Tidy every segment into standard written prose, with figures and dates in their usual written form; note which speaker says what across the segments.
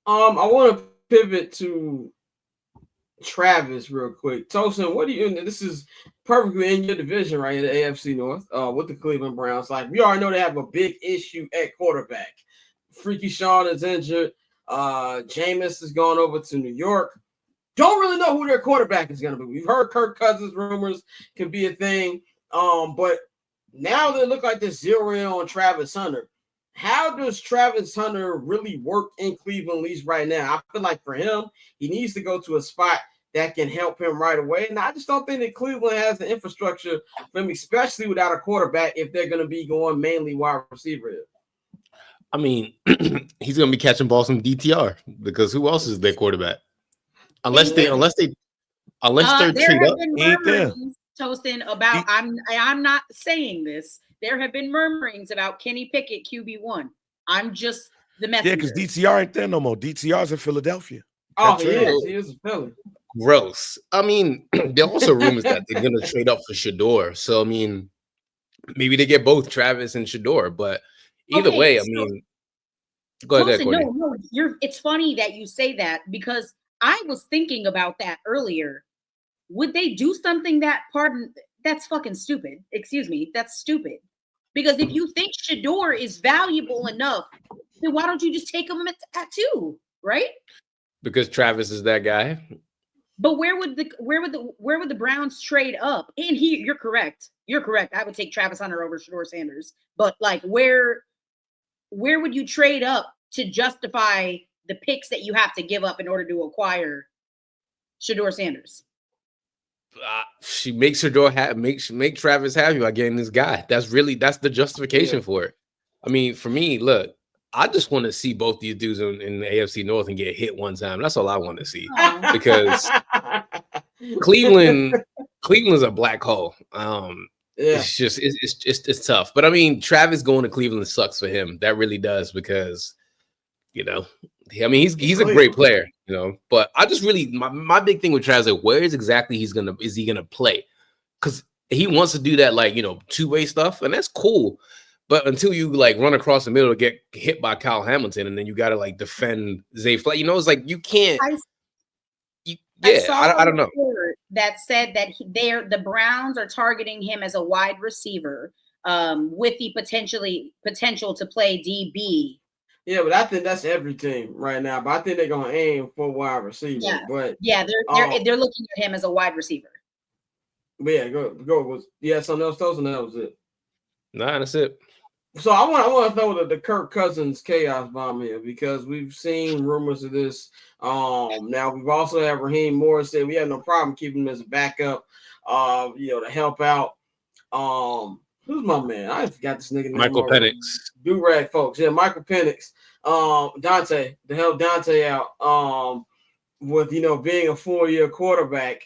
Speaker 1: I want to pivot to Travis real quick. Tosin, what do you? This is perfectly in your division, right? In the AFC North, with the Cleveland Browns. Like we already know they have a big issue at quarterback. Freaky Sean is injured. Jameis has gone over to New York. Don't really know who their quarterback is going to be. We've heard Kirk Cousins rumors can be a thing. But now they look like they're zeroing on Travis Hunter. How does Travis Hunter really work in Cleveland, at least right now? I feel like for him, he needs to go to a spot that can help him right away. And I just don't think that Cleveland has the infrastructure for him, especially without a quarterback, if they're going to be going mainly wide receiver.
Speaker 2: I mean, he's going to be catching balls from DTR because who else is their quarterback? Unless they're treed up.
Speaker 3: Ain't there? Tosin, about I'm not saying this. There have been murmurings about Kenny Pickett QB1. I'm just the messenger.
Speaker 4: Yeah, because DTR ain't there no more. DTR's in Philadelphia.
Speaker 1: Oh, he is in Philly.
Speaker 2: Gross. I mean, there are also rumors that they're going to trade up for Shador. So, I mean, maybe they get both Travis and Shador. But either way, I mean, go ahead.
Speaker 3: Tosin, no, it's funny that you say that because I was thinking about that earlier. Would they do something that's fucking stupid? Excuse me, that's stupid. Because if you think Shador is valuable enough, then why don't you just take him at 2, right?
Speaker 2: Because Travis is that guy.
Speaker 3: But where would the Browns trade up? And you're correct. You're correct. I would take Travis Hunter over Shador Sanders. But like where would you trade up to justify the picks that you have to give up in order to acquire Shador Sanders?
Speaker 2: She makes Shador make Travis happy by getting this guy. That's the justification for it. I mean, for me, look, I just want to see both these dudes in the AFC North and get hit one time. That's all I want to see because Cleveland's a black hole. It's just it's tough. But I mean, Travis going to Cleveland sucks for him. That really does because I mean, he's a great player, but I just really my big thing with Travis is where is exactly is he gonna play? Because he wants to do that two-way stuff, and that's cool. But until you run across the middle to get hit by Kyle Hamilton, and then you gotta defend Zay Flay, it's like you can't. I don't know.
Speaker 3: That said that the Browns are targeting him as a wide receiver, with the potential to play DB.
Speaker 1: Yeah, but I think that's every team right now. But I think they're gonna aim for wide receiver.
Speaker 3: Yeah,
Speaker 1: but
Speaker 3: they're looking at him as a wide receiver.
Speaker 1: But yeah, go. Something else, Tosin, that was it.
Speaker 2: Nah, that's it.
Speaker 1: So I want to throw the Kirk Cousins chaos bomb here because we've seen rumors of this. Now we've also had Raheem Morris say we have no problem keeping him as a backup. To help out. Who's my man? I forgot this nigga name.
Speaker 2: Michael Penix.
Speaker 1: Do-rag folks. Yeah, Michael Penix. Dante, to help Dante out with, being a 4-year quarterback.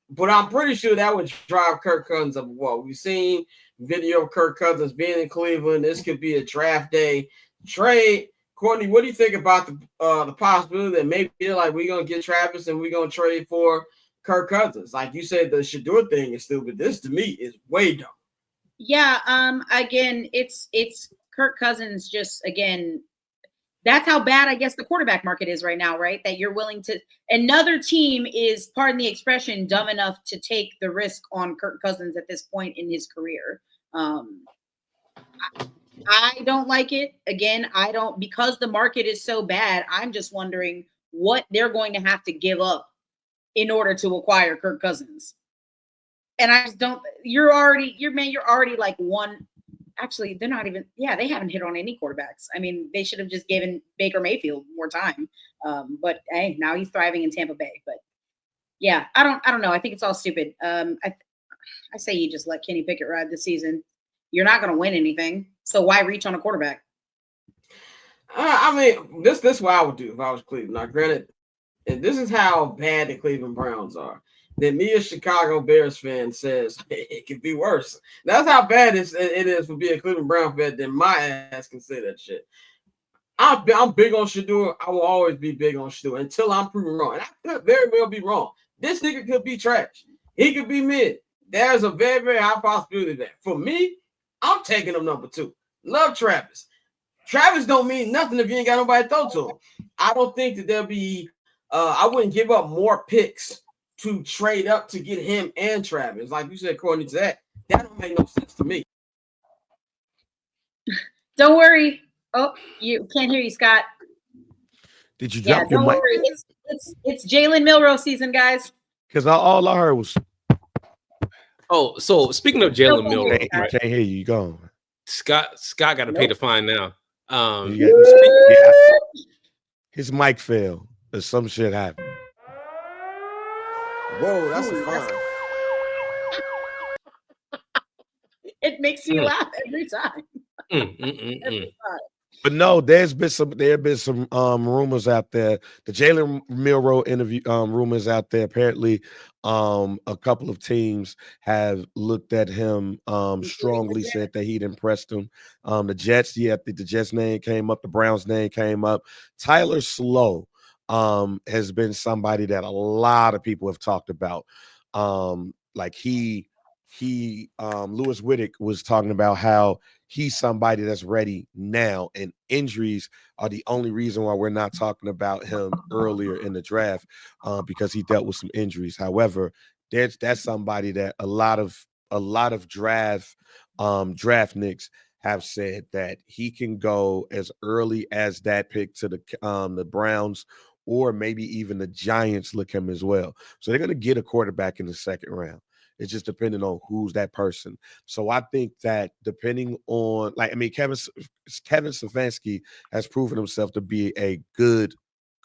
Speaker 1: But I'm pretty sure that would drive Kirk Cousins up a wall. We've seen video of Kirk Cousins being in Cleveland. This could be a draft day trade. Courtney, what do you think about the possibility that maybe we're going to get Travis and we're going to trade for Kirk Cousins? Like you said, the Shador thing is stupid. This, to me, is way dumb.
Speaker 3: Yeah, again, it's Kirk Cousins just, again, that's how bad I guess the quarterback market is right now, right? That you're willing to – another team is, pardon the expression, dumb enough to take the risk on Kirk Cousins at this point in his career. I don't like it. Again, I don't – because the market is so bad, I'm just wondering what they're going to have to give up in order to acquire Kirk Cousins. And I just don't. You're already like one. Actually, they're not even. Yeah, they haven't hit on any quarterbacks. I mean, they should have just given Baker Mayfield more time. But hey, now he's thriving in Tampa Bay. But yeah, I don't know. I think it's all stupid. I say you just let Kenny Pickett ride this season. You're not going to win anything, so why reach on a quarterback?
Speaker 1: I mean, this is what I would do if I was Cleveland. Now, granted, and this is how bad the Cleveland Browns are. That me, a Chicago Bears fan, says it could be worse. That's how bad it is for being a Cleveland Brown fan. Then my ass can say that shit. I'm big on Shador. I will always be big on Shador until I'm proven wrong. And I could very well be wrong. This nigga could be trash. He could be mid. There's a very, very high possibility of that. For me, I'm taking him number 2. Love Travis. Travis don't mean nothing if you ain't got nobody to throw to him. I don't think that there'll be. I wouldn't give up more picks to trade up to get him and Travis. Like you said, Courtney, to that don't make no sense to me.
Speaker 3: Don't worry. Oh, you can't hear you, Scott.
Speaker 4: Did you drop your
Speaker 3: don't
Speaker 4: mic?
Speaker 3: Worry. It's Jalen Milroe season, guys.
Speaker 4: Because all I heard was.
Speaker 2: Oh, so speaking of Jalen Milroe,
Speaker 4: I can't hear you. Go on.
Speaker 2: Scott got to pay the fine now.
Speaker 4: His mic fell. Or some shit happened.
Speaker 1: Whoa, that's a fine.
Speaker 3: It makes me laugh every time.
Speaker 4: Every time. But no, there have been some rumors out there. The Jalen Milroe interview rumors out there. Apparently, a couple of teams have looked at him strongly, said that he'd impressed them. The Jets, I think the Jets name came up, the Browns name came up. Tyler Slow has been somebody that a lot of people have talked about. Like Louis Whittick was talking about how he's somebody that's ready now, and injuries are the only reason why we're not talking about him earlier in the draft, because he dealt with some injuries. However, that's somebody that a lot of draft nicks have said that he can go as early as that pick to the Browns, or maybe even the Giants look him as well. So they're going to get a quarterback in the second round. It's just depending on who's that person. So I think that depending on, Kevin Stefanski has proven himself to be a good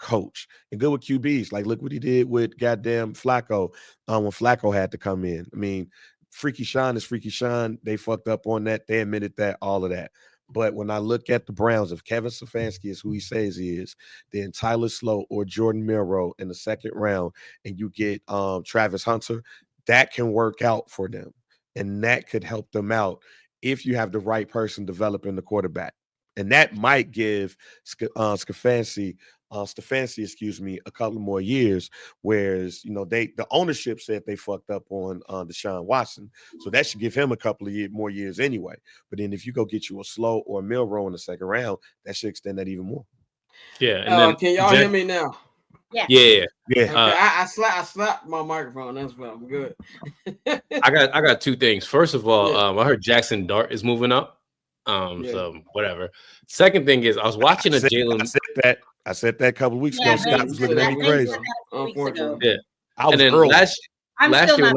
Speaker 4: coach and good with QBs. Like, look what he did with goddamn Flacco when Flacco had to come in. I mean, Freaky Sean is Freaky Sean. They fucked up on that. They admitted that, all of that. But when I look at the Browns, if Kevin Stefanski is who he says he is, then Tyler Slow or Jordan Milroe in the second round, and you get Travis Hunter, that can work out for them, and that could help them out if you have the right person developing the quarterback. And that might give Stefanski, a couple more years, whereas, the ownership said they fucked up on Deshaun Watson. So that should give him a couple of more years anyway. But then if you go get you a Slow or a Milroe in the second round, that should extend that even more.
Speaker 2: Yeah. And then
Speaker 1: can y'all hear me now?
Speaker 2: Yeah.
Speaker 1: Okay, I slapped my microphone. That's what I'm good.
Speaker 2: I got two things. First of all, I heard Jackson Dart is moving up. So whatever. Second thing is, I was watching Jalen.
Speaker 4: I said that a couple of weeks ago. Scott was looking at me crazy.
Speaker 2: Yeah.
Speaker 4: I was
Speaker 2: early. Last year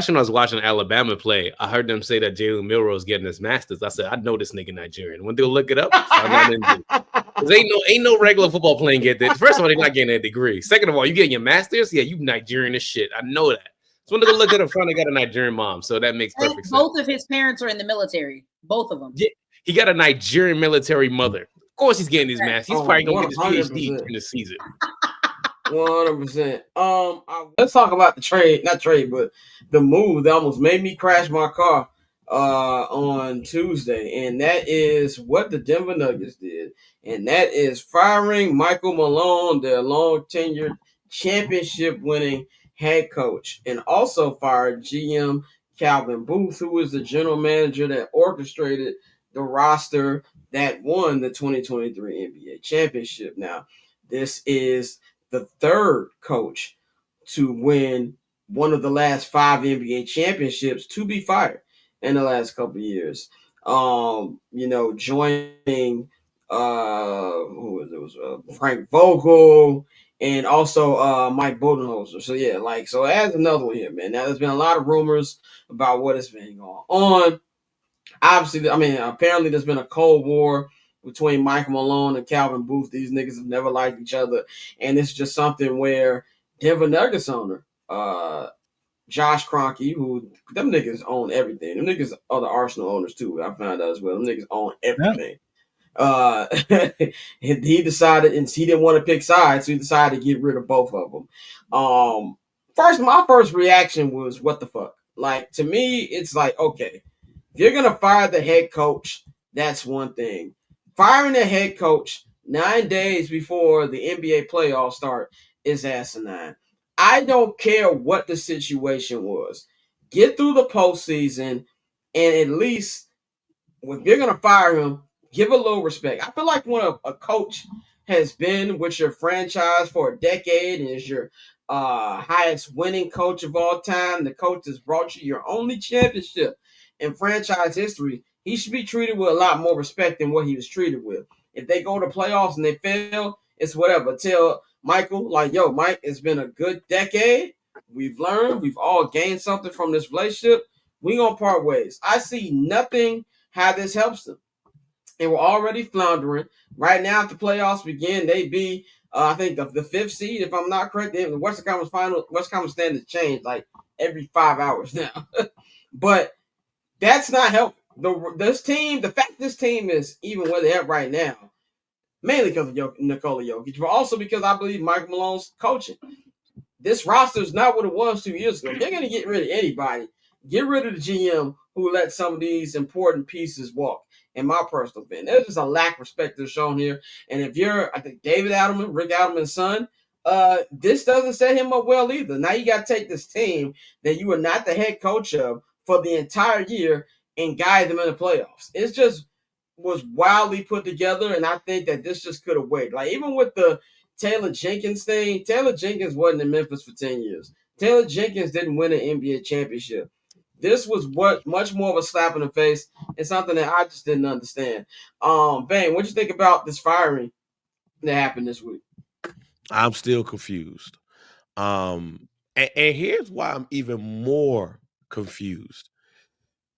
Speaker 2: when I was watching Alabama play, I heard them say that Jalen Milroe is getting his master's. I said, I know this nigga Nigerian. When they look it up, because ain't no regular football playing get that. First of all, they're not getting that degree. Second of all, you getting your master's? Yeah, you Nigerian as shit. I know that. So when they look at him, finally got a Nigerian mom, so that makes perfect sense.
Speaker 3: Both of his parents are in the military. Both of them.
Speaker 2: Yeah, he got a Nigerian military mother. Of course, he's getting his master's. He's probably gonna get his PhD in the season.
Speaker 1: 100%. Let's talk about the trade, not trade, but the move that almost made me crash my car on Tuesday, and that is what the Denver Nuggets did, and that is firing Michael Malone, their long-tenured championship-winning head coach, and also fired GM Calvin Booth, who was the general manager that orchestrated the roster that won the 2023 NBA championship. Now, this is the third coach to win one of the last 5 NBA championships to be fired in the last couple of years. Joining who was it? It was Frank Vogel and also Mike Budenholzer. So so adds another one here, man. Now there's been a lot of rumors about what has been going on. Obviously, apparently there's been a Cold War between Michael Malone and Calvin Booth. These niggas have never liked each other. And it's just something where Denver Nuggets owner, Josh Kroenke, who them niggas own everything. Them niggas are the Arsenal owners too. I found out as well. Them niggas own everything. He decided, and he didn't want to pick sides, so he decided to get rid of both of them. My first reaction was, what the fuck? Like, to me, it's like, okay, if you're going to fire the head coach, that's one thing. Firing the head coach 9 days before the NBA playoffs start is asinine. I don't care what the situation was. Get through the postseason, and at least, if you're going to fire him, give a little respect. I feel like when a coach has been with your franchise for a decade and is your highest winning coach of all time, the coach has brought you your only championship in franchise history, he should be treated with a lot more respect than what he was treated with. If they go to playoffs and they fail, it's whatever. Tell Michael, like, yo, Mike, it's been a good decade. We've learned, we've all gained something from this relationship. We gonna part ways. I see nothing how this helps them. And we're already floundering. Right now, if the playoffs begin, they'd be, I think, the fifth seed, if I'm not correct. The Western Conference Final, Western Conference standards change like every 5 hours now. But that's not helping. This team, the fact this team is even where they're at right now, mainly because of Nikola Jokic, but also because I believe Mike Malone's coaching. This roster is not what it was 2 years ago. They're going to get rid of anybody. Get rid of the GM who let some of these important pieces walk. In my personal opinion, there's just a lack of respect that's shown here. And if you're, I think, David Adelman, Rick Adelman's son, this doesn't set him up well either. Now you got to take this team that you were not the head coach of for the entire year and guide them in the playoffs. It's just was wildly put together, and I think that this just could have waited. Like, even with the Taylor Jenkins thing, Taylor Jenkins wasn't in Memphis for 10 years. Taylor Jenkins didn't win an NBA championship. This was much more of a slap in the face and something that I just didn't understand. Bang, what you think about this firing that happened this week?
Speaker 4: I'm still confused. And here's why I'm even more confused.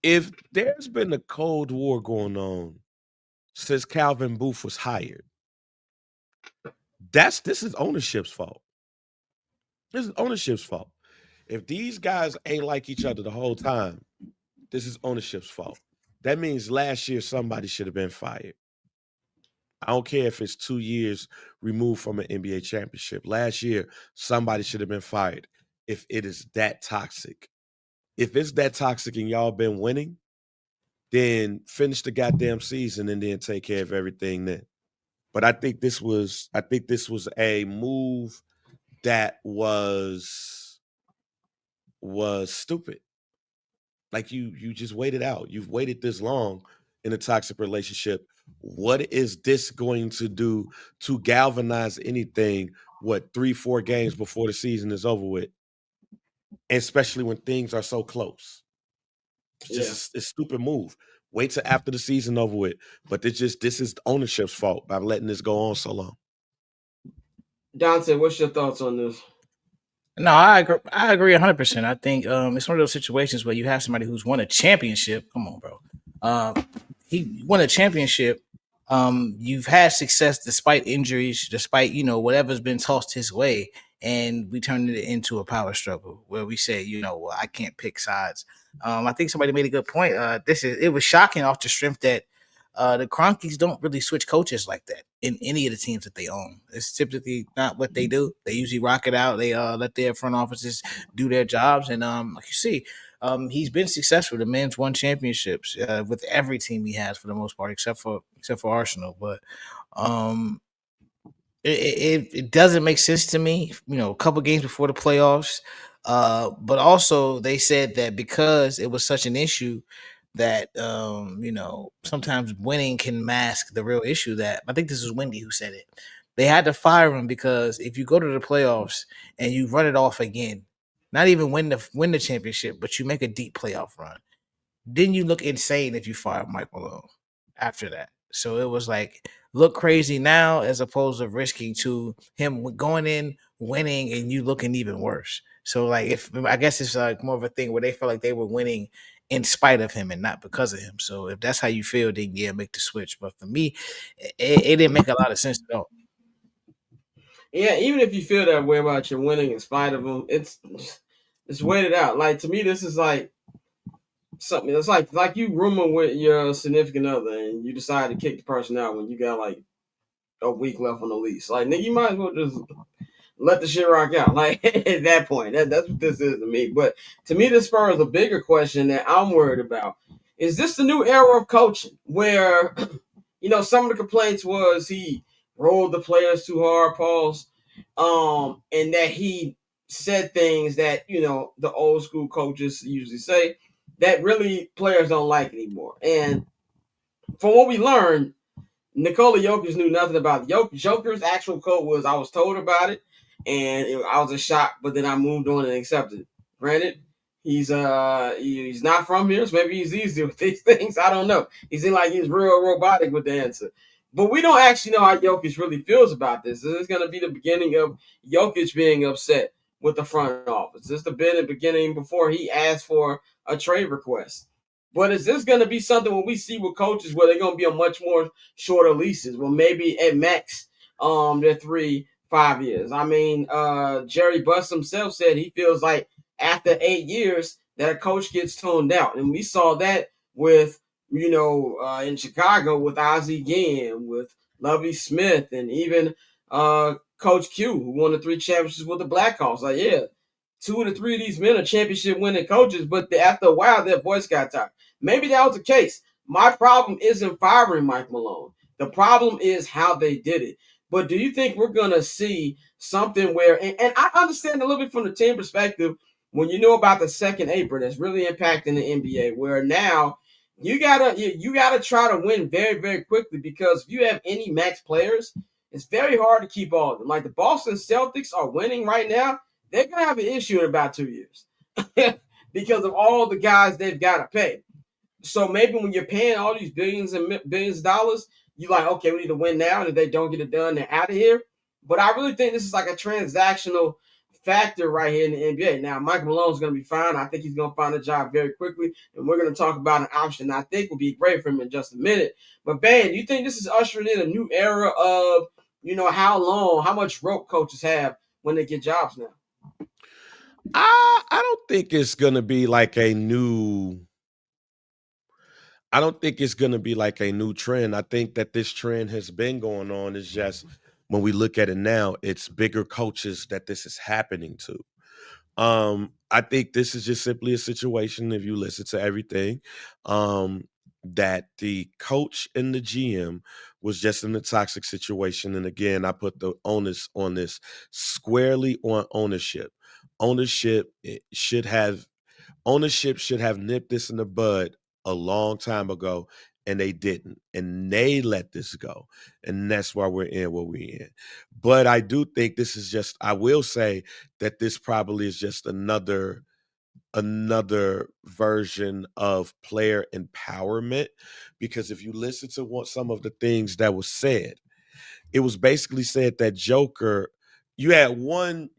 Speaker 4: If there's been a Cold War going on since Calvin Booth was hired, this is ownership's fault. This is ownership's fault. If these guys ain't like each other the whole time, this is ownership's fault. That means last year somebody should have been fired. I don't care if it's 2 years removed from an NBA championship. Last year, somebody should have been fired if it is that toxic. If it's that toxic and y'all been winning, then finish the goddamn season and then take care of everything then. But I think this was a move that was stupid. Like you just waited out. You've waited this long in a toxic relationship. What is this going to do to galvanize anything? 3-4 games before the season is over with, and especially when things are so close. It's just a stupid move. Wait till after the season over with. But this is ownership's fault by letting this go on so long.
Speaker 1: Dante, what's your thoughts on this?
Speaker 5: No, I agree 100%. I think it's one of those situations where you have somebody who's won a championship. Come on, bro. He won a championship. You've had success despite injuries, despite whatever's been tossed his way, and we turned it into a power struggle where we say, well, I can't pick sides. I think somebody made a good point. It was shocking off the strength that the Cronkies don't really switch coaches like that in any of the teams that they own. It's typically not what they do. They usually rock it out. They let their front offices do their jobs. And like you see, he's been successful. The man's won championships with every team he has for the most part, except for Arsenal. But it doesn't make sense to me. A couple games before the playoffs. But also they said that because it was such an issue that sometimes winning can mask the real issue. That I think this was Wendy who said it. They had to fire him because if you go to the playoffs and you run it off again, not even win the championship, but you make a deep playoff run, then you look insane if you fire Mike Malone after that. So it was like, look crazy now as opposed to risking to him going in, winning, and you looking even worse. So like, I guess it's like more of a thing where they felt like they were winning in spite of him and not because of him. So if that's how you feel, then yeah, make the switch. But for me, it didn't make a lot of sense at all.
Speaker 1: Yeah, even if you feel that way about your winning in spite of him, it's waited out. Like, to me, this is like something. It's like you rooming with your significant other and you decide to kick the person out when you got like a week left on the lease. Like, nigga, you might as well just let the shit rock out. Like, at that point, that's what this is to me. But to me, this spurs a bigger question that I'm worried about. Is this the new era of coaching where, some of the complaints was he rolled the players too hard, pause, and that he said things that, the old school coaches usually say that really players don't like anymore. And from what we learned, Nikola Jokic knew nothing about it. Joker's actual quote was, "I was told about it, and I was a shock, but then I moved on and accepted it." Granted, he's not from here, so maybe he's easy with these things. I don't know. He seemed like he's real robotic with the answer. But we don't actually know how Jokic really feels about this. This is going to be the beginning of Jokic being upset with the front office. This is the beginning before he asked for a trade request. But is this going to be something when we see with coaches where they're going to be on much more shorter leases? Well, maybe at max, they're 3-5 years. I mean, Jerry Buss himself said he feels like after 8 years that a coach gets toned out, and we saw that with in Chicago with Ozzie Guillen, with Lovie Smith, and even Coach Q, who won the 3 championships with the Blackhawks. Like, yeah, 2 of the 3 of these men are championship winning coaches, but after a while, their voice got tired. Maybe that was the case. My problem isn't firing Mike Malone. The problem is how they did it. But do you think we're going to see something where, and I understand a little bit from the team perspective, when you know about the second apron that's really impacting the NBA, where now you gotta try to win very, very quickly, because if you have any max players, it's very hard to keep all of them. Like the Boston Celtics are winning right now. They're gonna have an issue in about 2 years because of all the guys they've got to pay. So maybe when you're paying all these billions and billions of dollars, you're like, okay, we need to win now. And if they don't get it done, they're out of here. But I really think this is like a transactional factor right here in the NBA. Now, Michael Malone's going to be fine. I think he's going to find a job very quickly. And we're going to talk about an option I think will be great for him in just a minute. But, Ben, do you think this is ushering in a new era of, how much rope coaches have when they get jobs now?
Speaker 4: I don't think it's going to be like a new... I don't think it's going to be like a new trend. I think that this trend has been going on. It's just when we look at it now, it's bigger coaches that this is happening to. I think this is just simply a situation, if you listen to everything, that the coach and the GM was just in a toxic situation. And again, I put the onus on this squarely on ownership. Ownership should have nipped this in the bud a long time ago, and they didn't. And they let this go. And that's why we're in what we're in. But I do think this is just, I will say that this probably is just another version of player empowerment, because if you listen to some of the things that was said, it was basically said that Joker, you had one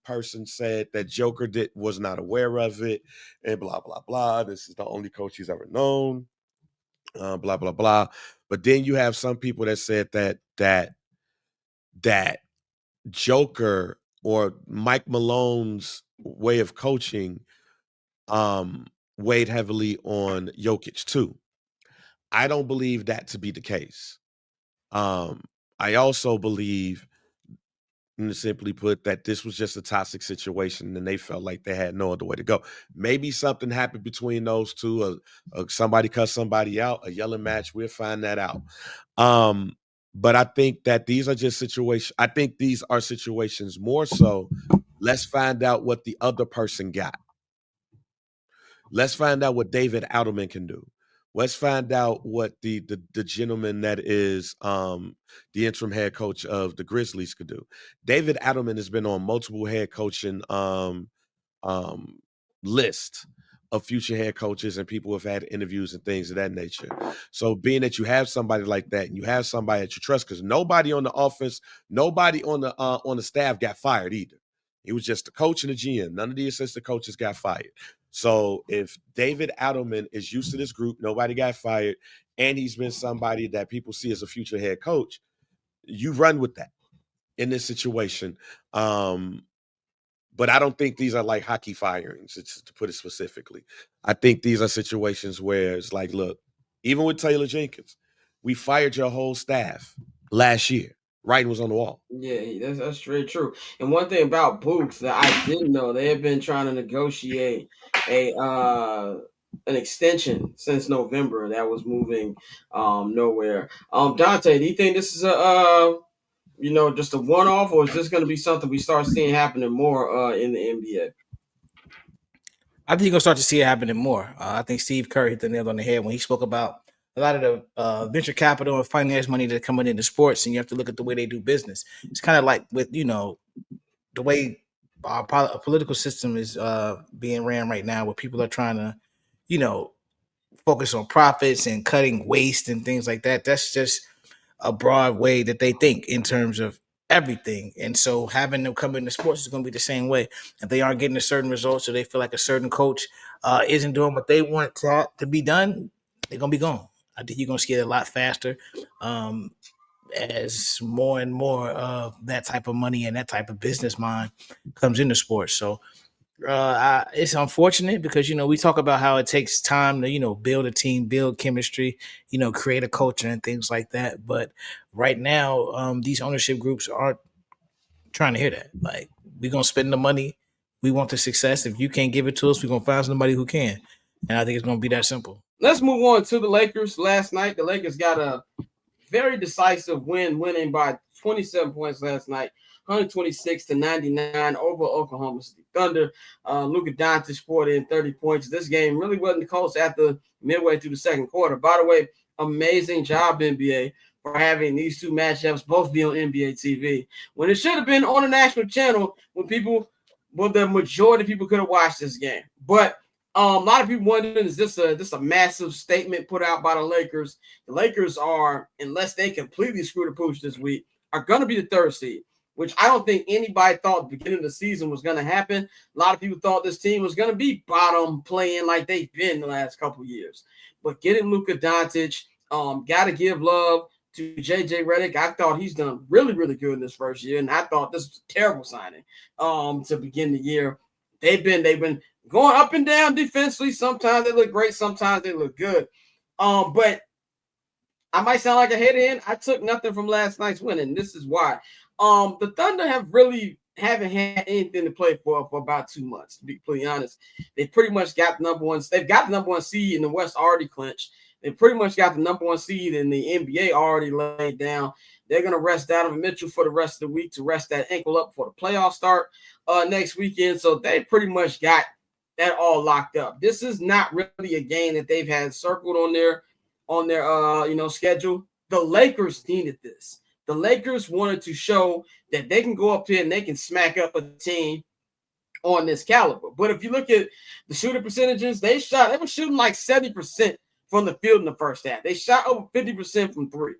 Speaker 4: person said that Joker was not aware of it, and blah blah blah. This is the only coach he's ever known. Blah blah blah. But then you have some people that said that Joker or Mike Malone's way of coaching weighed heavily on Jokic too. I don't believe that to be the case. I also believe, simply put, that this was just a toxic situation and they felt like they had no other way to go. Maybe something happened between those two, somebody cussed somebody out, a yelling match. We'll find that out. But I think that these are just situations. I think these are situations more so. Let's find out what the other person got. Let's find out what David Adelman can do. Let's find out what the gentleman that is the interim head coach of the Grizzlies could do. David Adelman has been on multiple head coaching lists of future head coaches and people who have had interviews and things of that nature. So being that you have somebody like that and you have somebody that you trust, because nobody on the offense, nobody on the staff got fired either. It was just the coach and the GM. None of the assistant coaches got fired. So if David Adelman is used to this group, nobody got fired, and he's been somebody that people see as a future head coach, you run with that in this situation. But I don't think these are like hockey firings, to put it specifically. I think these are situations where it's like, look, even with Taylor Jenkins, we fired your whole staff last year. Writing was on the wall.
Speaker 1: Yeah, that's very true. And one thing about Boots that I didn't know, they have been trying to negotiate an extension since November that was moving nowhere. Dante, do you think this is just a one-off, or is this going to be something we start seeing happening more in the NBA?
Speaker 5: I think you're going to start to see it happening more. I think Steve Kerr hit the nail on the head when he spoke about a lot of the venture capital and finance money that's coming into sports, and you have to look at the way they do business. It's kind of like with the way our political system is being ran right now, where people are trying to focus on profits and cutting waste and things like that. That's just a broad way that they think in terms of everything. And so having them come into sports is going to be the same way. If they aren't getting a certain result, or they feel like a certain coach isn't doing what they want to be done, they're going to be gone. I think you're going to see it a lot faster as more and more of that type of money and that type of business mind comes into sports. So it's unfortunate because we talk about how it takes time to build a team, build chemistry, create a culture and things like that. But right now, these ownership groups aren't trying to hear that. Like, we're gonna spend the money, we want the success. If you can't give it to us, we're gonna find somebody who can. And I think it's gonna be that simple.
Speaker 1: Let's move on to the Lakers. Last night, the Lakers got a very decisive win, winning by 27 points last night, 126-99 over Oklahoma City Thunder. Luka Dante scored in 30 points. This game really wasn't close after midway through the second quarter. By the way, amazing job, NBA, for having these two matchups both be on NBA TV when it should have been on a national channel when the majority of people could have watched this game. But a lot of people wondering, is this a massive statement put out by the Lakers? The Lakers are, unless they completely screw the pooch this week, are going to be the third seed, which I don't think anybody thought at the beginning of the season was going to happen. A lot of people thought this team was going to be bottom playing like they've been the last couple of years. But getting Luka Doncic, got to give love to JJ Redick. I thought he's done really, really good in this first year, and I thought this was a terrible signing to begin the year. They've been going up and down defensively. Sometimes they look great, sometimes they look good. But I might sound like a head-in. I took nothing from last night's win, and this is why. The Thunder haven't had anything to play for about 2 months, to be completely honest. They pretty much got the number one. They've got the number one seed in the West already clinched. They pretty much got the number one seed in the NBA already laid down. They're going to rest Donovan Mitchell for the rest of the week to rest that ankle up for the playoff start next weekend. So they pretty much got that all locked up. This is not really a game that they've had circled on their schedule. The Lakers needed this. The Lakers wanted to show that they can go up here and they can smack up a team on this caliber. But if you look at the shooting percentages, they were shooting like 70% from the field in the first half. They shot over 50% from three.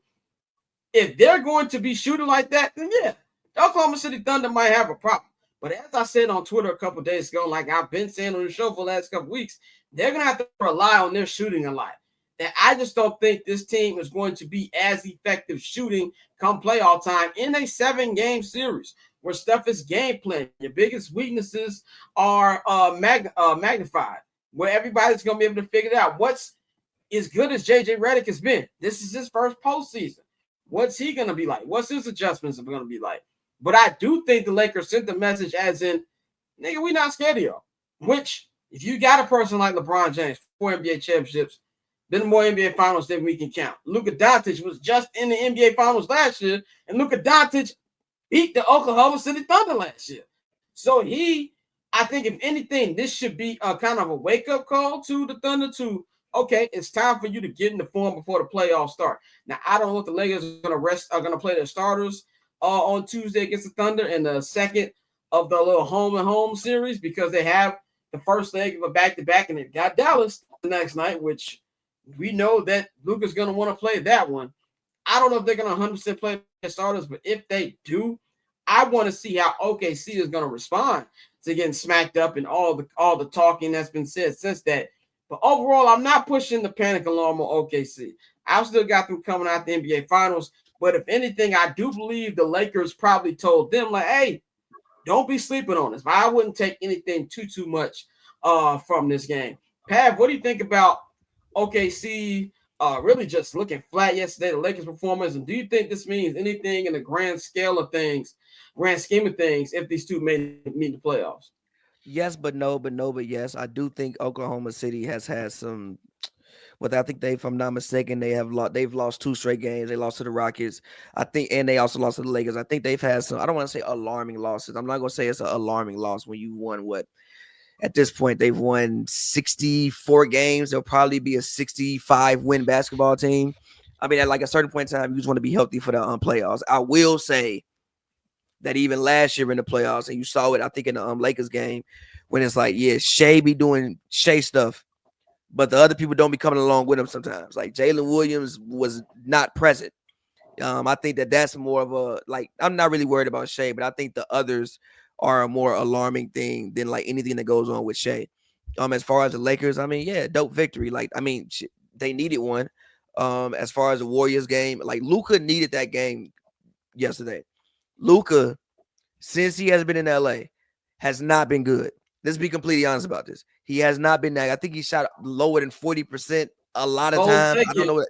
Speaker 1: If they're going to be shooting like that, then yeah, the Oklahoma City Thunder might have a problem. But as I said on Twitter a couple days ago, like I've been saying on the show for the last couple weeks, they're going to have to rely on their shooting a lot. And I just don't think this team is going to be as effective shooting come playoff time in a 7-game series where stuff is game plan. Your biggest weaknesses are magnified, where everybody's going to be able to figure it out. What's as good as JJ Redick has been? This is his first postseason. What's he going to be like? What's his adjustments going to be like? But I do think the Lakers sent the message as in, nigga, we not scared of y'all. Which, if you got a person like LeBron James, 4 NBA championships, been more NBA finals than we can count. Luka Doncic was just in the NBA finals last year, and Luka Doncic beat the Oklahoma City Thunder last year. So I think if anything, this should be a kind of a wake-up call to the Thunder to, okay, it's time for you to get in the form before the playoffs start. Now, I don't know if the Lakers are going to play their starters on Tuesday against the Thunder in the second of the little home-and-home series because they have the first leg of a back-to-back, and they got Dallas the next night, which we know that Luka's going to want to play that one. I don't know if they're going to 100% play their starters, but if they do, I want to see how OKC is going to respond to getting smacked up and all the talking that's been said since that. But overall, I'm not pushing the panic alarm on OKC. I've still got them coming out the NBA Finals. But if anything, I do believe the Lakers probably told them, like, hey, don't be sleeping on us. But I wouldn't take anything too much from this game. Pav, what do you think about OKC really just looking flat yesterday, the Lakers performance? And do you think this means anything in the grand scheme of things, if these two meet the playoffs?
Speaker 6: Yes, but no, but yes. I do think Oklahoma City has had some. But I think if I'm not mistaken, they've lost 2 straight games. They lost to the Rockets, I think, and they also lost to the Lakers. I think they've had some. I don't want to say alarming losses. I'm not going to say it's an alarming loss when you won At this point, they've won 64 games. They'll probably be a 65-win basketball team. I mean, at like a certain point in time, you just want to be healthy for the playoffs. I will say that even last year in the playoffs, and you saw it, I think, in the Lakers game, when it's like, yeah, Shea be doing Shea stuff, but the other people don't be coming along with him sometimes. Like Jalen Williams was not present. I think that's more of a, like, I'm not really worried about Shea, but I think the others are a more alarming thing than like anything that goes on with Shea. As far as the Lakers, I mean, yeah, dope victory. Like, I mean, they needed one. As far as the Warriors game, like Luka needed that game yesterday. Luka, since he has been in LA, has not been good. Let's be completely honest about this. He has not been that. I think he shot lower than 40% a lot of times. I don't know what.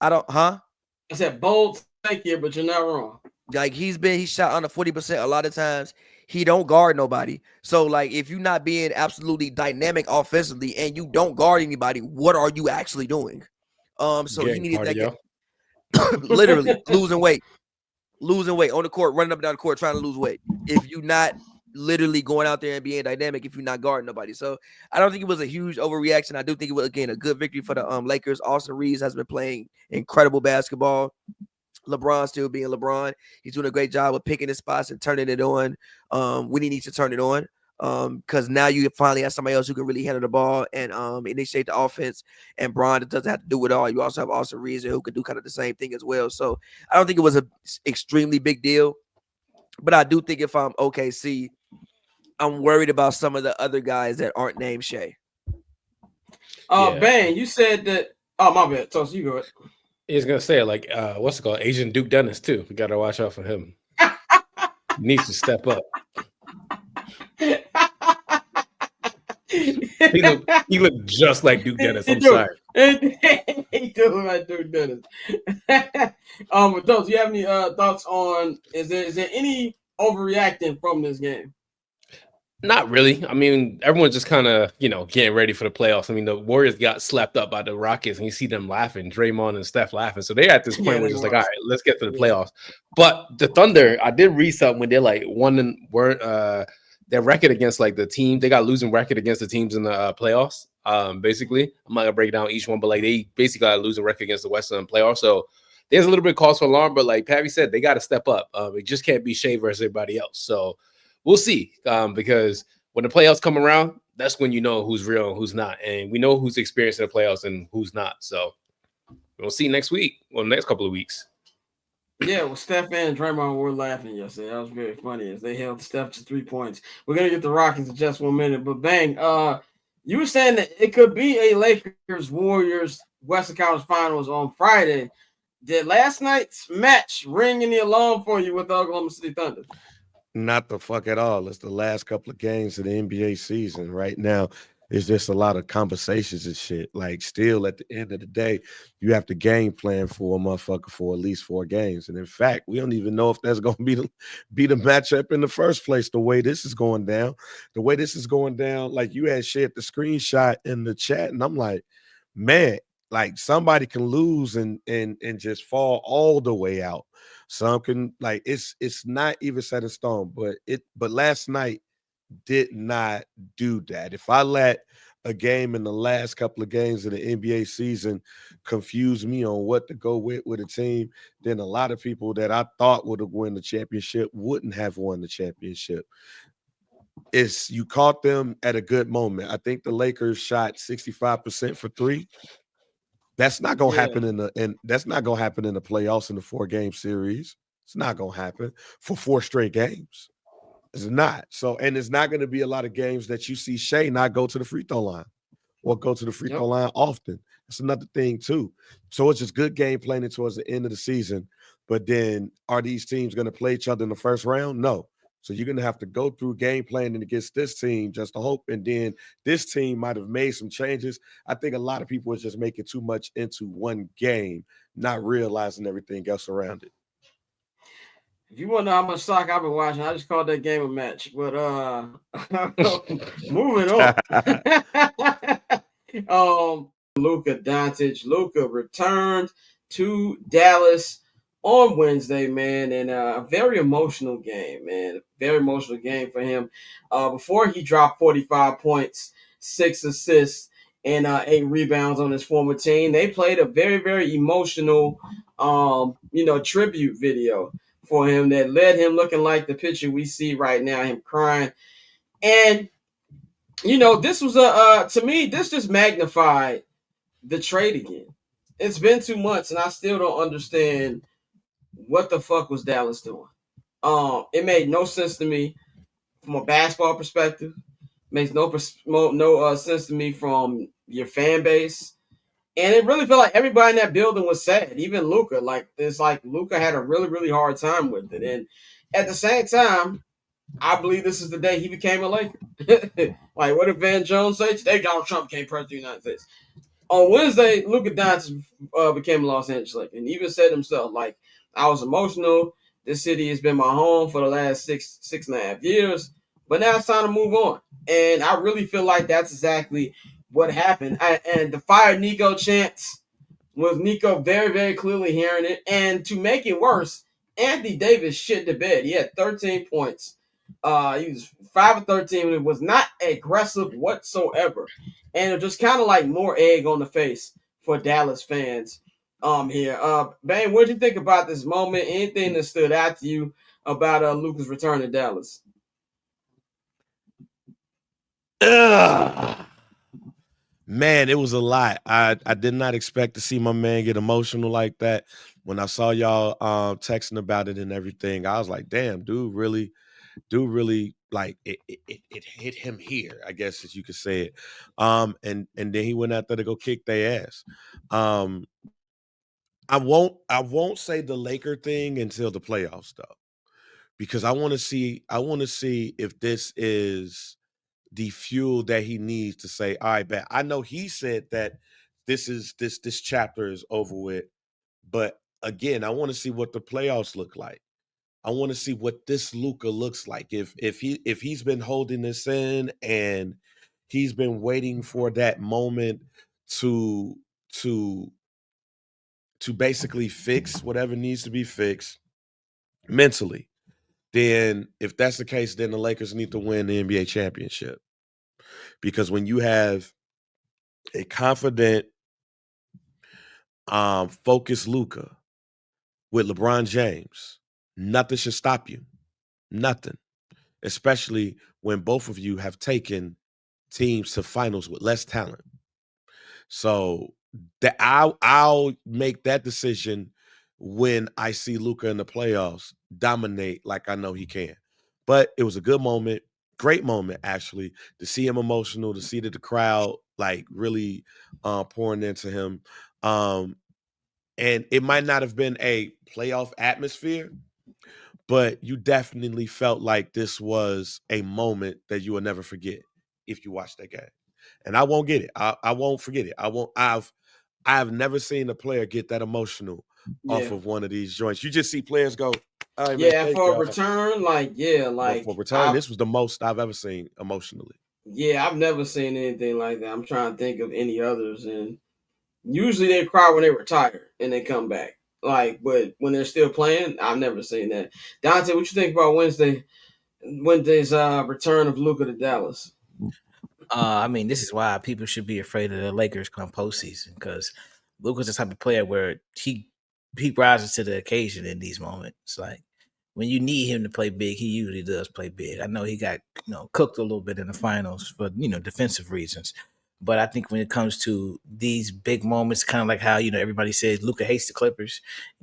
Speaker 6: I
Speaker 1: said bold take it, but you're not wrong.
Speaker 6: Like he shot under 40% a lot of times. He don't guard nobody. So like if you're not being absolutely dynamic offensively and you don't guard anybody, what are you actually doing? So he needed that literally losing weight on the court, running up and down the court, trying to lose weight. If you're not literally going out there and being dynamic, if you're not guarding nobody. So I don't think it was a huge overreaction. I do think it was, again, a good victory for the Lakers. Austin Reeves has been playing incredible basketball. LeBron still being LeBron. He's doing a great job of picking his spots and turning it on when he needs to turn it on. Because now you finally have somebody else who can really handle the ball and initiate the offense. And Bron doesn't have to do it all. You also have Austin Reeves who can do kind of the same thing as well. So I don't think it was an extremely big deal. But I do think if I'm OKC, I'm worried about some of the other guys that aren't named Shea.
Speaker 1: Bang, you said that. Oh, my bad. Tosin, you go ahead.
Speaker 2: He's gonna say like what's it called? Asian Duke Dennis too. We gotta watch out for him. He needs to step up. He looked just like Duke Dennis. I'm sorry.
Speaker 1: He do look like Duke Dennis. But Tosin, you have any thoughts on is there any overreacting from this game?
Speaker 2: Not really. I mean, everyone's just kind of, getting ready for the playoffs. I mean, the Warriors got slapped up by the Rockets, and you see them laughing, Draymond and Steph laughing. So they're at this point where it's just like, all right, let's get to the playoffs. But the Thunder, I did read something when they're like their record against like the team, they got losing record against the teams in the playoffs. Basically, I'm not gonna break down each one, but like they basically got a losing record against the Western playoffs. So there's a little bit of cause for alarm, but like Pavy said, they got to step up. It just can't be Shea versus everybody else. So we'll see, because when the playoffs come around, that's when you know who's real and who's not. And we know who's experiencing the playoffs and who's not. So we'll see next week or the next couple of weeks.
Speaker 1: Yeah, well, Steph and Draymond were laughing yesterday. That was very funny as they held Steph to 3 points. We're going to get the Rockets in just 1 minute. But, Bang, you were saying that it could be a Lakers-Warriors Western Conference Finals on Friday. Did last night's match ring any alarm for you with the Oklahoma City Thunder?
Speaker 4: Not the fuck at all. It's the last couple of games of the NBA season. Right now, it's just a lot of conversations and shit. Like, still at the end of the day, you have to game plan for a motherfucker for at least 4 games. And in fact, we don't even know if that's going to be the matchup in the first place. The way this is going down, like you had shared the screenshot in the chat, and I'm like, man, like somebody can lose and just fall all the way out. Some can, like, it's not even set in stone, but last night did not do that. If I let a game in the last couple of games of the NBA season confuse me on what to go with a team, then a lot of people that I thought would have won the championship wouldn't have won the championship. You caught them at a good moment. I think the Lakers shot 65% for 3. That's not gonna happen that's not gonna happen in the playoffs in the 4-game series. It's not gonna happen for 4 straight games. It's not. So, and it's not gonna be a lot of games that you see Shea not go to the free throw line or go to the free throw line often. That's another thing too. So it's just good game planning towards the end of the season. But then are these teams gonna play each other in the first round? No. So you're going to have to go through game planning against this team just to hope. And then this team might have made some changes. I think a lot of people are just making too much into one game, not realizing everything else around it.
Speaker 1: If you want to know how much soccer I've been watching, I just called that game a match. But moving on. Luka Dante. Luka returned to Dallas on Wednesday, man, and a very emotional game, man. Very emotional game for him. Before he dropped 45 points, 6 assists, and 8 rebounds on his former team, they played a very, very emotional, tribute video for him that led him looking like the picture we see right now, him crying. And this was to me, this just magnified the trade again. It's been 2 months, and I still don't understand what the fuck was Dallas doing. It made no sense to me from a basketball perspective. Makes no sense to me from your fan base. And it really felt like everybody in that building was sad. Even Luka. It's like Luka had a really, really hard time with it. And at the same time, I believe this is the day he became a Laker. Like, what did Van Jones say? Today Donald Trump became president of the United States. On Wednesday, Luka Dante became a Los Angeles Laker, and even said himself, like, I was emotional. This city has been my home for the last six and a half years, but now it's time to move on. And I really feel like that's exactly what happened. And the fire Nico chants was Nico very, very clearly hearing it. And to make it worse, Anthony Davis shit the bed. He had 13 points. He was 5 of 13, and it was not aggressive whatsoever. And it was just kind of like more egg on the face for Dallas fans here. Bane, what did you think about this moment? Anything that stood out to you about Luka's return to Dallas?
Speaker 4: Man, it was a lot. I did not expect to see my man get emotional like that. When I saw y'all texting about it and everything, I was like, damn, dude really like it hit him here, I guess, as you could say it. And then he went out there to go kick their ass. I won't say the Laker thing until the playoffs though, because I want to see if this is the fuel that he needs to say, all right, bet. I know he said that this chapter is over with, but again, I want to see what the playoffs look like. I want to see what this Luka looks like. If he's been holding this in and he's been waiting for that moment to basically fix whatever needs to be fixed mentally, then if that's the case, then the Lakers need to win the NBA championship. Because when you have a confident, focused Luka with LeBron James, nothing should stop you. Nothing. Especially when both of you have taken teams to finals with less talent. So that I'll make that decision when I see Luka in the playoffs dominate like I know he can. But it was a good moment, great moment actually, to see him emotional, to see that the crowd like really pouring into him. And it might not have been a playoff atmosphere, but you definitely felt like this was a moment that you will never forget if you watch that game. And I won't get it. I won't forget it. I've never seen a player get that emotional off of one of these joints. You just see players go, all right, man,
Speaker 1: for a return,
Speaker 4: for return, this was the most I've ever seen emotionally.
Speaker 1: Yeah, I've never seen anything like that. I'm trying to think of any others, and usually they cry when they retire and they come back. But when they're still playing, I've never seen that. Dante, what you think about Wednesday's return of Luka to Dallas?
Speaker 5: I mean, this is why people should be afraid of the Lakers come postseason, because Luka's the type of player where he rises to the occasion in these moments. Like when you need him to play big, he usually does play big. I know he got cooked a little bit in the finals for defensive reasons, but I think when it comes to these big moments, kind of like how everybody says Luka hates the Clippers.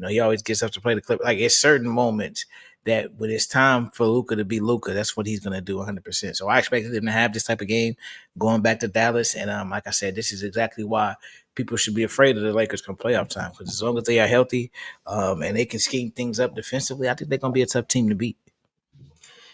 Speaker 5: He always gets up to play the Clippers. Like it's certain moments that when it's time for Luka to be Luka, that's what he's going to do 100%. So I expected him to have this type of game going back to Dallas. And like I said, this is exactly why people should be afraid of the Lakers come playoff time, because as long as they are healthy and they can scheme things up defensively, I think they're going to be a tough team to beat.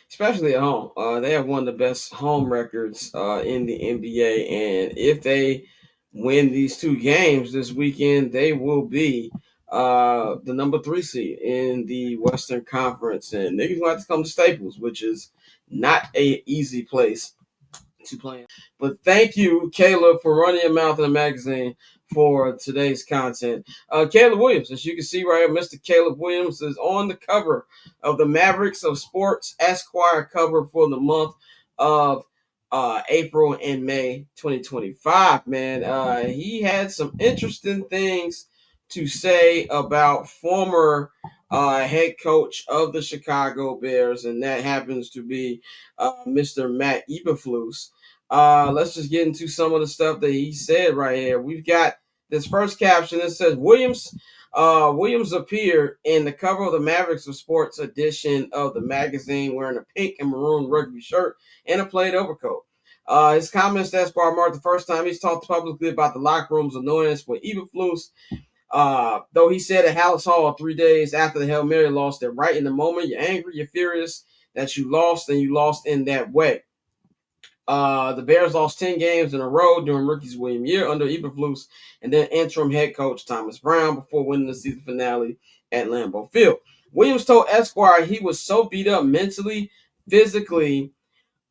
Speaker 1: Especially at home. They have one of the best home records in the NBA. And if they win these 2 games this weekend, they will be the number 3 seed in the Western Conference. And they're going to have to come to Staples, which is not an easy place to play in. But thank you, Caleb, for running your mouth in the magazine for today's content. Caleb Williams, as you can see right here, Mr. Caleb Williams is on the cover of the Mavericks of Sports Esquire cover for the month of April and May 2025. Man, he had some interesting things to say about former head coach of the Chicago Bears, and that happens to be Mr. Matt Eberflus. Let's just get into some of the stuff that he said right here. We've got this first caption that says Williams appeared in the cover of the Mavericks of Sports edition of the magazine wearing a pink and maroon rugby shirt and a plaid overcoat. His comments to Esquire marked the first time he's talked publicly about the locker room's annoyance with Eberflus. Though he said at Hallis Hall 3 days after the Hail Mary lost that right in the moment, you're angry, you're furious that you lost, and you lost in that way. The Bears lost 10 games in a row during Rookie's William year under Eberflus and then interim head coach Thomas Brown before winning the season finale at Lambeau Field. Williams told Esquire he was so beat up mentally, physically,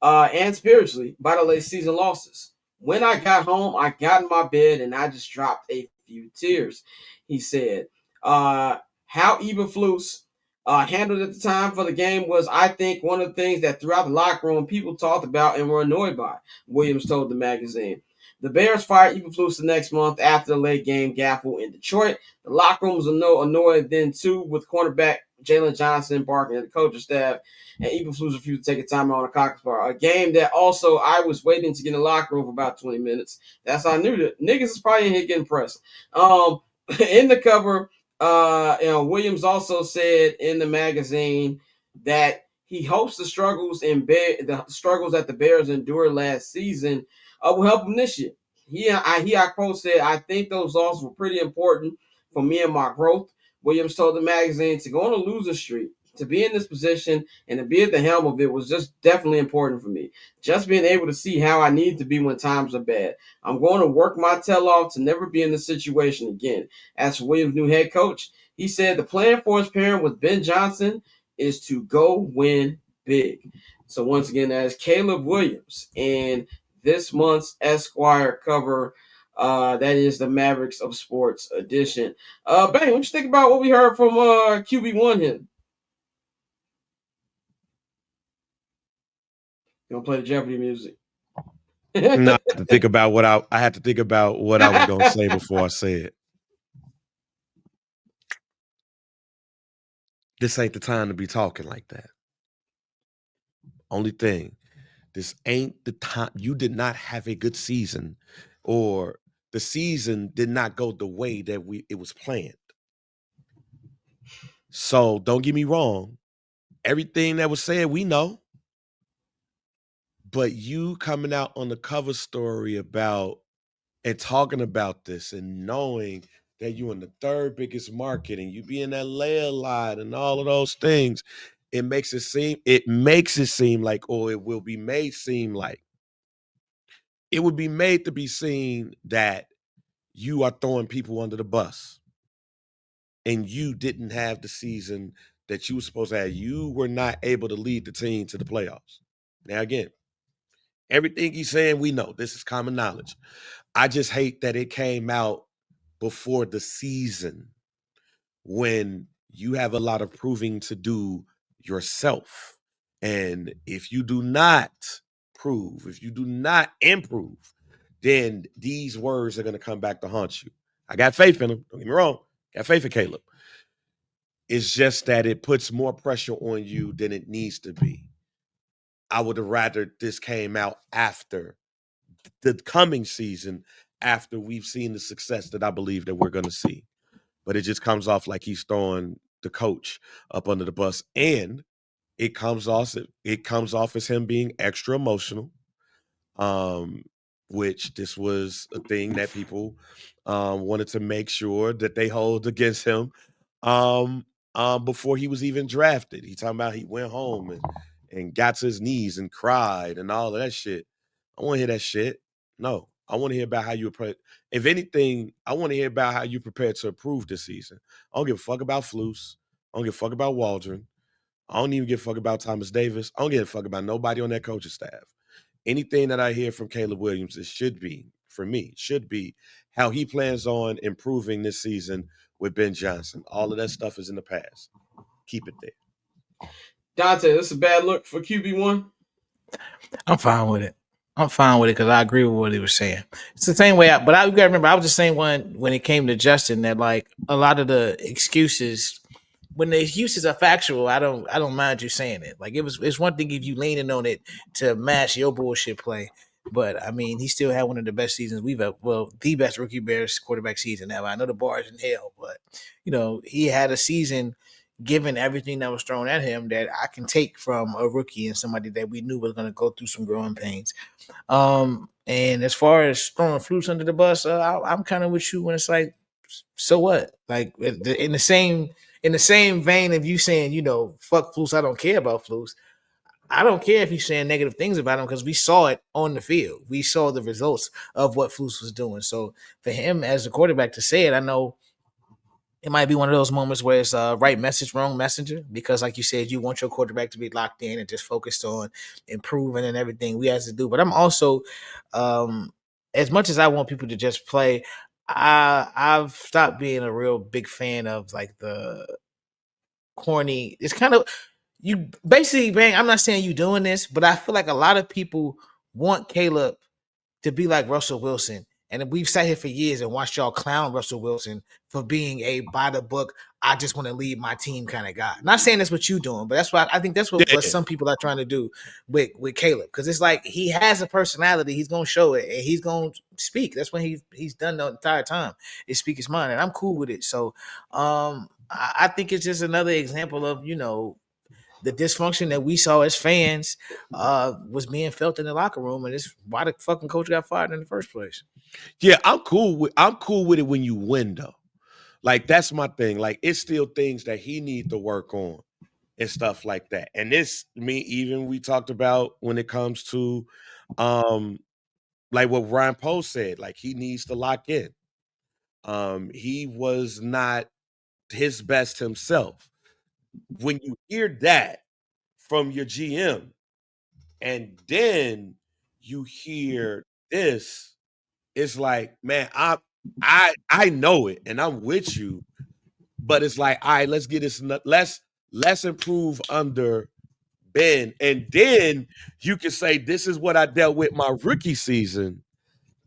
Speaker 1: and spiritually by the late season losses. When I got home, I got in my bed and I just dropped a few tears, he said. How Eberflus handled at the time for the game was, I think, one of the things that throughout the locker room people talked about and were annoyed by, Williams told the magazine. The Bears fired Eberflus the next month after the late game gaffle in Detroit. The locker room was annoyed then too, with cornerback Jalen Johnson barking at the coaching staff, and Eberflus refused to take a timeout on a Cox bar. A game that also I was waiting to get in the locker room for about 20 minutes. That's how I knew that niggas is probably in here getting pressed. In the cover, Williams also said in the magazine that he hopes the struggles that the Bears endured last season will help him this year. I quote said, I think those losses were pretty important for me and my growth. Williams told the magazine to go on a loser streak, to be in this position and to be at the helm of it was just definitely important for me. Just being able to see how I need to be when times are bad. I'm going to work my tail off to never be in this situation again. As for Williams' new head coach, he said the plan for his pairing with Ben Johnson is to go win big. So once again, that's Caleb Williams in this month's Esquire cover. That is the Mavericks of Sports edition. Bang, what you think about what we heard from QB1 here? You gonna play the Jeopardy music?
Speaker 4: No, I had to think about what I was gonna say before I say it. This ain't the time to be talking like that. Only thing, this ain't the time. You did not have a good season, or the season did not go the way that it was planned. So don't get me wrong. Everything that was said, we know. But you coming out on the cover story about and talking about this and knowing that you in the third biggest market and you be in that layer lot and all of those things, it makes it seem like, or it will be made seem like, it would be made to be seen that you are throwing people under the bus and you didn't have the season that you were supposed to have. You were not able to lead the team to the playoffs. Now, again, everything he's saying, we know. This is common knowledge. I just hate that it came out before the season when you have a lot of proving to do yourself. And if you do not prove, if you do not improve, then these words are going to come back to haunt you. I got faith in him. Don't get me wrong. Got faith in Caleb. It's just that it puts more pressure on you than it needs to be. I would have rather this came out after the coming season, after we've seen the success that I believe that we're going to see. But it just comes off like he's throwing the coach up under the bus, and it comes off as him being extra emotional, which this was a thing that people wanted to make sure that they hold against him before he was even drafted. He talking about he went home and got to his knees and cried and all of that shit. I want to hear that shit. No, I want to hear about how you prepare. If anything, I want to hear about how you prepared to improve this season. I don't give a fuck about Flus. I don't give a fuck about Waldron. I don't even give a fuck about Thomas Davis. I don't give a fuck about nobody on that coaching staff. Anything that I hear from Caleb Williams, it should be for me should be how he plans on improving this season with Ben Johnson. All of that stuff is in the past. Keep it there.
Speaker 1: Dante, this is a bad look for QB1.
Speaker 5: I'm fine with it. I'm fine with it because I agree with what he was saying. It's the same way, but you gotta remember, I was the same one when it came to Justin. That like a lot of the excuses, when the excuses are factual, I don't mind you saying it. Like it's one thing if you leaning on it to match your bullshit play, but I mean he still had one of the best seasons we've ever. Well, the best rookie Bears quarterback season ever. I know the bar is in hell, but he had a season. Given everything that was thrown at him, that I can take from a rookie and somebody that we knew was going to go through some growing pains. And as far as throwing Flus under the bus, I'm kind of with you when it's like, so what? Like in the same vein of you saying, fuck Flus, I don't care about Flus. I don't care if you're saying negative things about him because we saw it on the field. We saw the results of what Flus was doing. So for him as a quarterback to say it, I know it might be one of those moments where it's right message, wrong messenger, because like you said, you want your quarterback to be locked in and just focused on improving and everything we have to do. But I'm also, as much as I want people to just play, I've stopped being a real big fan of like the corny. It's kind of, you basically, bang, I'm not saying you doing this, but I feel like a lot of people want Caleb to be like Russell Wilson. And we've sat here for years and watched y'all clown Russell Wilson for being a by the book, I just want to lead my team kind of guy. Not saying that's what you're doing, but that's what I think that's what some people are trying to do with Caleb. Because it's like he has a personality, he's gonna show it, and he's gonna speak. That's what he's done the entire time, is speak his mind, and I'm cool with it. So I think it's just another example of the dysfunction that we saw as fans was being felt in the locker room, and it's why the fucking coach got fired in the first place.
Speaker 4: Yeah, I'm cool with it when you win though. Like that's my thing. Like it's still things that he needs to work on and stuff like that. And even we talked about when it comes to like what Ryan Post said, like he needs to lock in. He was not his best himself. When you hear that from your GM and then you hear this, it's like, man, I know it and I'm with you, but it's like, all right, let's get this, let's improve under Ben. And then you can say, this is what I dealt with my rookie season.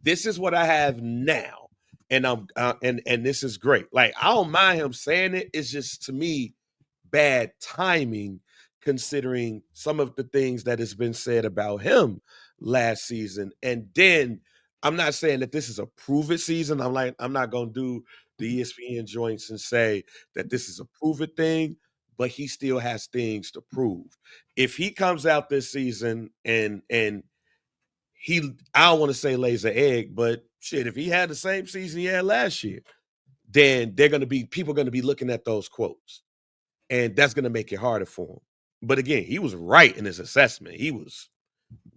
Speaker 4: This is what I have now. And I'm and this is great. Like, I don't mind him saying it. It's just, to me, bad timing considering some of the things that has been said about him last season. And then I'm not saying that this is a prove it season. I'm not going to do the ESPN joints and say that this is a prove it thing, but he still has things to prove. If he comes out this season and I don't want to say lays an egg, but shit, if he had the same season he had last year, then people are going to be looking at those quotes. And that's going to make it harder for him. But again, he was right in his assessment. He was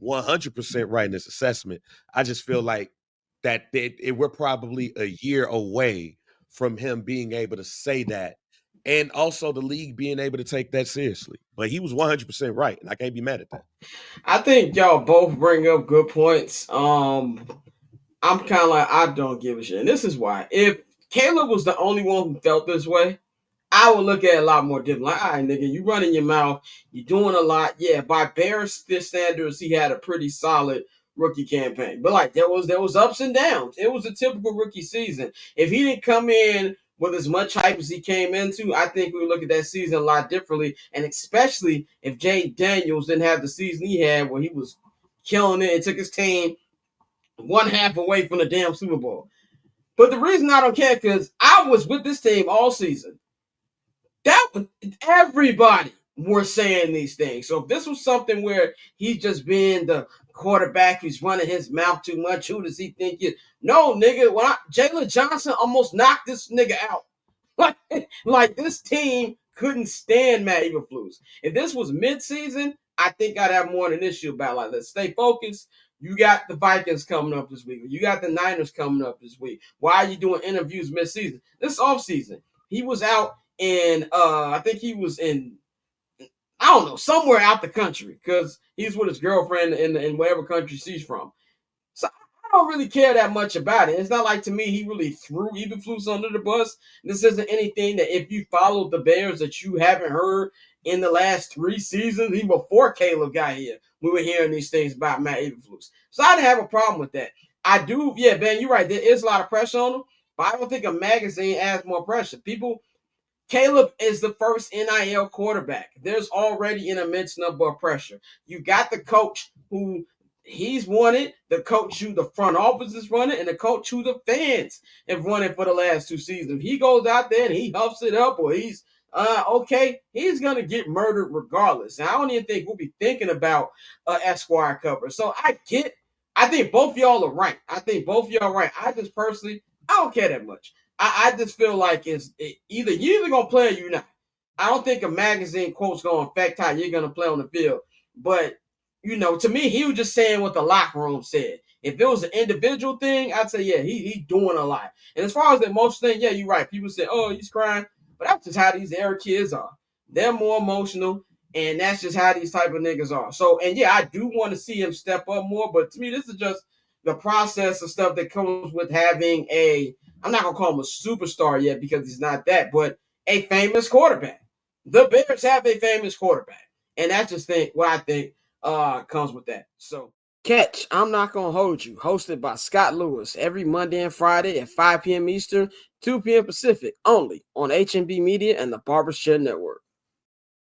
Speaker 4: 100% right in his assessment. I just feel like that we're probably a year away from him being able to say that, and also the league being able to take that seriously. But he was 100% right, and I can't be mad at that.
Speaker 1: I think y'all both bring up good points. I'm kind of like, I don't give a shit. And this is why. If Caleb was the only one who felt this way, I would look at it a lot more different. Like, all right, nigga, you running your mouth, you doing a lot. Yeah, by Bears standards, he had a pretty solid rookie campaign. But like there was ups and downs. It was a typical rookie season. If he didn't come in with as much hype as he came into, I think we would look at that season a lot differently. And especially if Jay Daniels didn't have the season he had where he was killing it and took his team one half away from the damn Super Bowl. But the reason I don't care, because I was with this team all season. Everybody were saying these things. So if this was something where he's just being the quarterback who's running his mouth too much, who does he think is? No, nigga. Jalen Johnson almost knocked this nigga out. Like this team couldn't stand Matt Eberflus. If this was midseason, I think I'd have more of an issue about like, let's stay focused. You got the Vikings coming up this week. You got the Niners coming up this week. Why are you doing interviews midseason? This offseason, he was out in, I think he was in, I don't know, somewhere out the country because he's with his girlfriend in whatever country she's from. So I don't really care that much about it. It's not like, to me, he really threw Eberflus under the bus. This isn't anything that, if you followed the Bears, that you haven't heard in the last 3 seasons, even before Caleb got here. We were hearing these things about Matt Eberflus. So I didn't have a problem with that. I do, yeah, Ben, you're right. There is a lot of pressure on him, but I don't think a magazine adds more pressure. Caleb is the first NIL quarterback. There's already an immense number of pressure. You got the coach who he's wanted, the coach who the front office is running, and the coach who the fans have running for the last 2 seasons. If he goes out there and he huffs it up, or he's okay, he's gonna get murdered regardless. And I don't even think we'll be thinking about Esquire cover. So I think both y'all are right. I just personally, I don't care that much. I just feel like you're either gonna play or you're not. I don't think a magazine quote's gonna affect how you're gonna play on the field. But to me, he was just saying what the locker room said. If it was an individual thing, I'd say, yeah, he's doing a lot. And as far as the emotional thing, yeah, you're right. People say, oh, he's crying, but that's just how these era kids are. They're more emotional, and that's just how these type of niggas are. So, and yeah, I do want to see him step up more, but to me, this is just the process of stuff that comes with having I'm not going to call him a superstar yet because he's not that, but a famous quarterback. The Bears have a famous quarterback. And that's just what I think comes with that. So, catch I'm Not Gonna Hold You, hosted by Scott Lewis, every Monday and Friday at 5 p.m. Eastern, 2 p.m. Pacific, only on HNB Media and the Barbershop Network.